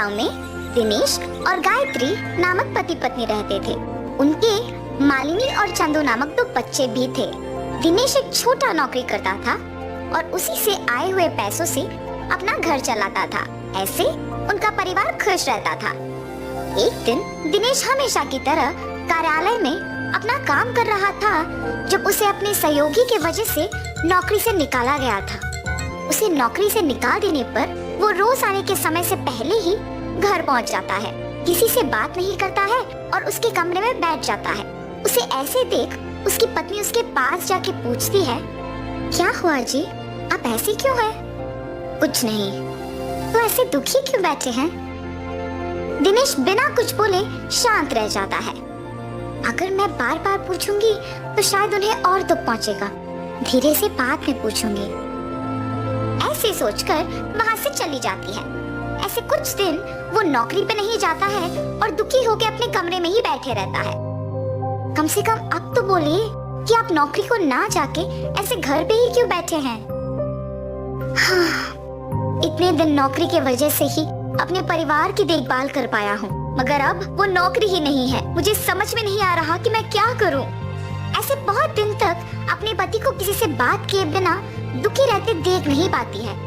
गांव में दिनेश और गायत्री नामक पति पत्नी रहते थे। उनके मालिनी और चंदू नामक 2 बच्चे भी थे। दिनेश एक छोटा नौकरी करता था और उसी से आए हुए पैसों से अपना घर चलाता था। ऐसे उनका परिवार खुश रहता था। एक दिन दिनेश हमेशा की तरह कार्यालय में अपना काम कर रहा था जब उसे अपने सहयोगी के वजह से नौकरी से निकाला गया था। उसे नौकरी से निकाल देने पर वो रोज आने के समय से पहले ही घर पहुंच जाता है, किसी से बात नहीं करता है और उसके कमरे में बैठ जाता है। उसे ऐसे देख उसकी पत्नी उसके पास जाके पूछती है, क्या हुआ जी, आप ऐसे क्यों हैं? कुछ नहीं, तो ऐसे दुखी क्यों बैठे हैं? दिनेश बिना कुछ बोले शांत रह जाता है। अगर मैं बार बार पूछूंगी तो शायद उन्हें और दुख पहुंचेगा, धीरे से बाद में पूछूंगी। ऐसे सोचकर वहां से चली जाती है। ऐसे कुछ दिन वो नौकरी पे नहीं जाता है और दुखी होकर अपने कमरे में ही बैठे रहता है। कम से कम अब तो बोलिए कि आप नौकरी को ना जाके ऐसे घर पे ही क्यों बैठे हैं? हाँ, इतने दिन नौकरी के वजह से ही अपने परिवार की देखभाल कर पाया हूँ, मगर अब वो नौकरी ही नहीं है। मुझे समझ में नहीं आ रहा कि मैं क्या करूँ। ऐसे बहुत दिन तक अपने पति को किसी से बात किए बिना दुखी रहते देख नहीं पाती है।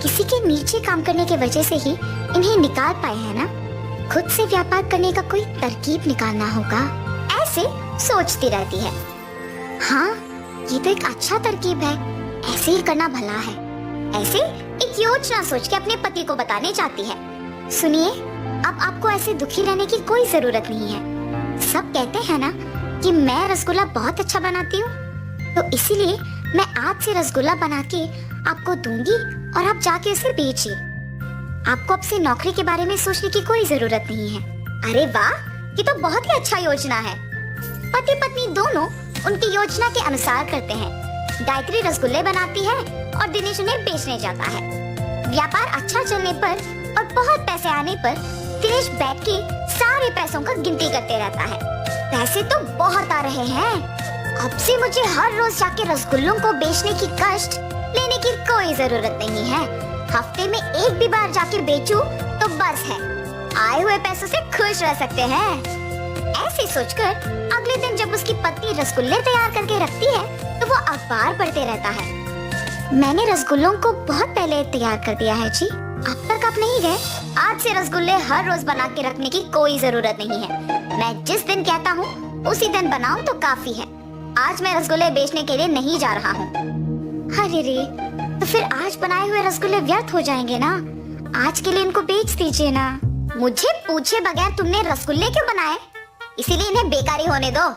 किसी के नीचे काम करने की वजह से ही इन्हें निकाल पाए हैं ना। खुद से व्यापार करने का कोई तरकीब निकालना होगा, ऐसे सोचती रहती है। हाँ, ये तो एक अच्छा तरकीब है, ऐसे ही करना भला है। ऐसे एक योजना सोच के अपने पति को बताने जाती है। सुनिए, अब आपको ऐसे दुखी रहने की कोई जरूरत नहीं है। सब कहते हैं ना कि मैं रसगुल्ला बहुत अच्छा बनाती हूँ, तो इसीलिए मैं आज से रसगुल्ला बना के आपको दूंगी और आप जाके उसे बेचिए। आपको अब से नौकरी के बारे में सोचने की कोई जरूरत नहीं है। अरे वाह, ये तो बहुत ही अच्छा योजना है। पति पत्नी दोनों उनकी योजना के अनुसार करते हैं। गायत्री रसगुल्ले बनाती है और दिनेश उन्हें बेचने जाता है। व्यापार अच्छा चलने पर और बहुत पैसे आने पर दिनेश बैठ के सारे पैसों का गिनती करते रहता है। पैसे तो बहुत आ रहे हैं, अब से मुझे हर रोज जाके रसगुल्लों को बेचने की कष्ट लेने की कोई जरूरत नहीं है। हफ्ते में एक भी बार जाके बेचूं तो बस है, आए हुए पैसों से खुश रह सकते हैं। ऐसे सोचकर अगले दिन जब उसकी पत्नी रसगुल्ले तैयार करके रखती है तो वो अखबार पढ़ते रहता है। मैंने रसगुल्लों को बहुत पहले तैयार कर दिया है जी, अब तक आप नहीं गए। आज से रसगुल्ले हर रोज बना के रखने की कोई जरूरत नहीं है। मैं जिस दिन कहता हूँ उसी दिन बनाऊं तो काफी है। आज मैं रसगुल्ले बेचने के लिए नहीं जा रहा हूँ। अरे रे, तो फिर आज बनाए हुए रसगुल्ले व्यर्थ हो जाएंगे ना। आज के लिए इनको बेच दीजिए ना। मुझे पूछे बगैर तुमने रसगुल्ले क्यों बनाए, इसीलिए इन्हें बेकारी होने दो।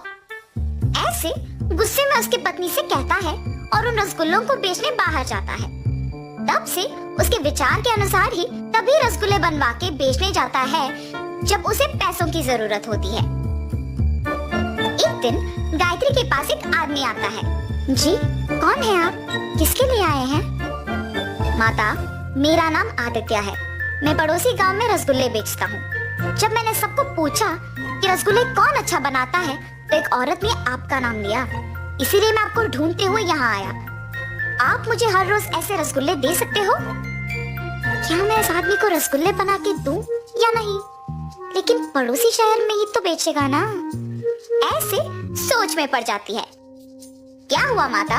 ऐसे गुस्से में उसकी पत्नी से कहता है और उन रसगुल्लों को बेचने बाहर जाता है। तब से उसके विचार के अनुसार ही तभी रसगुल्ले बनवा के बेचने जाता है जब उसे पैसों की जरूरत होती है। एक दिन गायत्री के पास एक आदमी आता है। जी, कौन है आप, किसके लिए आए हैं? माता, मेरा नाम आदित्य है, मैं पड़ोसी गांव में रसगुल्ले बेचता हूँ। जब मैंने सबको पूछा कि रसगुल्ले कौन अच्छा बनाता है तो एक औरत ने आपका नाम लिया, इसीलिए मैं आपको ढूंढते हुए यहाँ आया। आप मुझे हर रोज ऐसे रसगुल्ले दे सकते हो? क्या मैं इस आदमी को रसगुल्ले बना के दूं या नहीं? लेकिन पड़ोसी शहर में ही तो बेचेगा ना। ऐसे सोच में पड़ जाती है। क्या हुआ माता,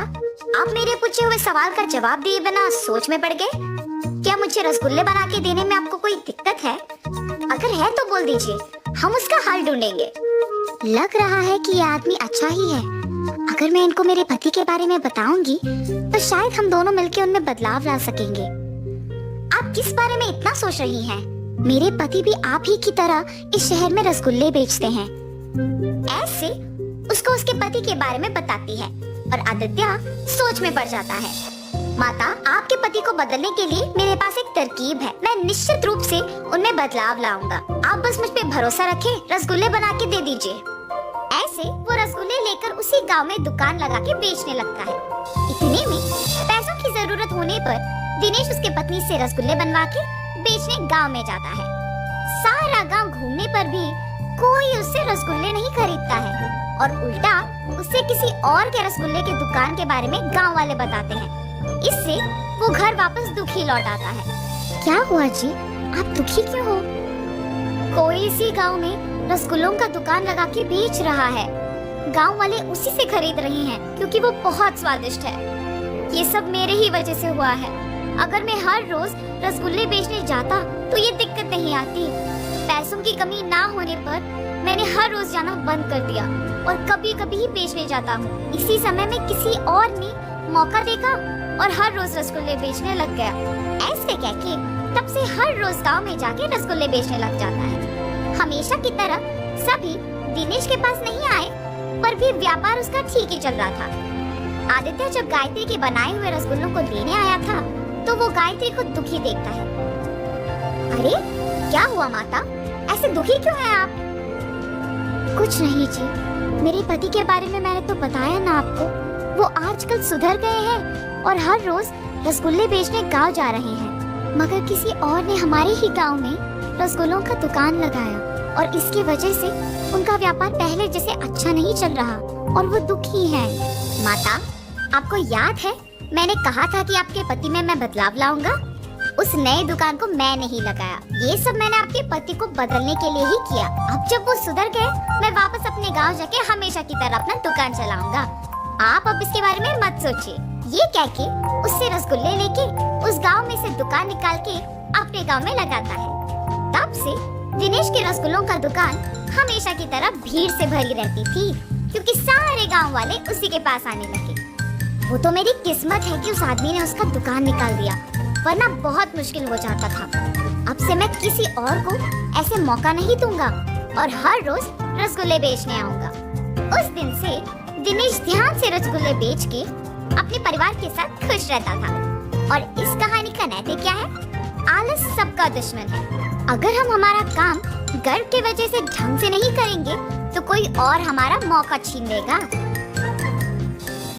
आप मेरे पूछे हुए सवाल का जवाब दिए बिना सोच में पड़ गए? क्या मुझे रसगुल्ले बना के देने में आपको कोई दिक्कत है? अगर है तो बोल दीजिए, हम उसका हल ढूंढेंगे। लग रहा है कि ये आदमी अच्छा ही है। अगर मैं इनको मेरे पति के बारे में बताऊंगी तो शायद हम दोनों मिलकर उनमें बदलाव ला सकेंगे। आप किस बारे में इतना सोच रही हैं? मेरे पति भी आप ही की तरह इस शहर में रसगुल्ले बेचते हैं। ऐसे उसको उसके पति के बारे में बताती है और आदित्य सोच में पड़ जाता है। माता, आपके पति को बदलने के लिए मेरे पास एक तरकीब है। मैं निश्चित रूप से उनमें बदलाव लाऊंगा। आप बस मुझ पे भरोसा रखें, रसगुल्ले बना के दे दीजिए। ऐसे वो रसगुल्ले लेकर उसी गांव में दुकान लगा के बेचने लगता है। इतने में पैसों की जरूरत होने पर दिनेश उसके पत्नी से रसगुल्ले बनवा के बेचने गांव में जाता है। सारा गांव घूमने पर भी कोई उससे रसगुल्ले नहीं खरीदता है और उल्टा उससे किसी और के रसगुल्ले की दुकान के बारे में गांव वाले बताते हैं। इससे वो घर वापस दुखी लौट आता है। क्या हुआ जी, आप दुखी क्यों हो? कोई इसी गांव में रसगुल्लों का दुकान लगा के बेच रहा है। गांव वाले उसी से खरीद रहे हैं क्योंकि वो बहुत स्वादिष्ट है। ये सब मेरे ही वजह से हुआ है। अगर मैं हर रोज रसगुल्ले बेचने जाता तो ये दिक्कत नहीं आती। पैसों की कमी ना होने पर मैंने हर रोज जाना बंद कर दिया और कभी कभी ही बेचने जाता हूँ। इसी समय में किसी और ने मौका देखा और हर रोज रसगुल्ले बेचने लग गया। ऐसे कह के तब से हर रोज गांव में जाके रसगुल्ले बेचने लग जाता है। हमेशा की तरह सभी दिनेश के पास नहीं आए, पर भी व्यापार उसका ठीक ही चल रहा था। आदित्य जब गायत्री के बनाए हुए रसगुल्लों को लेने आया था तो वो गायत्री को दुखी देखता है। अरे क्या हुआ माता, ऐसे दुखी क्यों हैं आप? कुछ नहीं जी, मेरे पति के बारे में मैंने तो बताया ना आपको। वो आजकल सुधर गए हैं और हर रोज रसगुल्ले बेचने गांव जा रहे हैं। मगर किसी और ने हमारे ही गांव में रसगुल्लों का दुकान लगाया और इसकी वजह से उनका व्यापार पहले जैसे अच्छा नहीं चल रहा और वो दुखी हैं। माता, आपको याद है मैंने कहा था कि आपके पति में मैं बदलाव लाऊंगा? उस नए दुकान को मैं नहीं लगाया, ये सब मैंने आपके पति को बदलने के लिए ही किया। अब जब वो सुधर गए, मैं वापस अपने गांव जाके हमेशा की तरह अपना दुकान चलाऊंगा। आप अब इसके बारे में मत सोचिए। ये कह के उससे रसगुल्ले लेके उस गांव में से दुकान निकाल के अपने गांव में लगाता है। तब से दिनेश के रसगुल्लों का दुकान हमेशा की तरह भीड़ से भरी रहती थी क्योंकि सारे गांव वाले उसी के पास आने लगे। वो तो मेरी किस्मत है कि उस आदमी ने उसका दुकान निकाल दिया, वरना बहुत मुश्किल हो जाता था। अब से मैं किसी और को ऐसे मौका नहीं दूंगा और हर रोज रसगुल्ले बेचने आऊंगा। उस दिन से दिनेश ध्यान से रसगुल्ले बेच के अपने परिवार के साथ खुश रहता था। और इस कहानी का नैतिक क्या है? आलस सबका दुश्मन है। अगर हम हमारा काम गर्व की वजह से ढंग से नहीं करेंगे तो कोई और हमारा मौका छीन लेगा।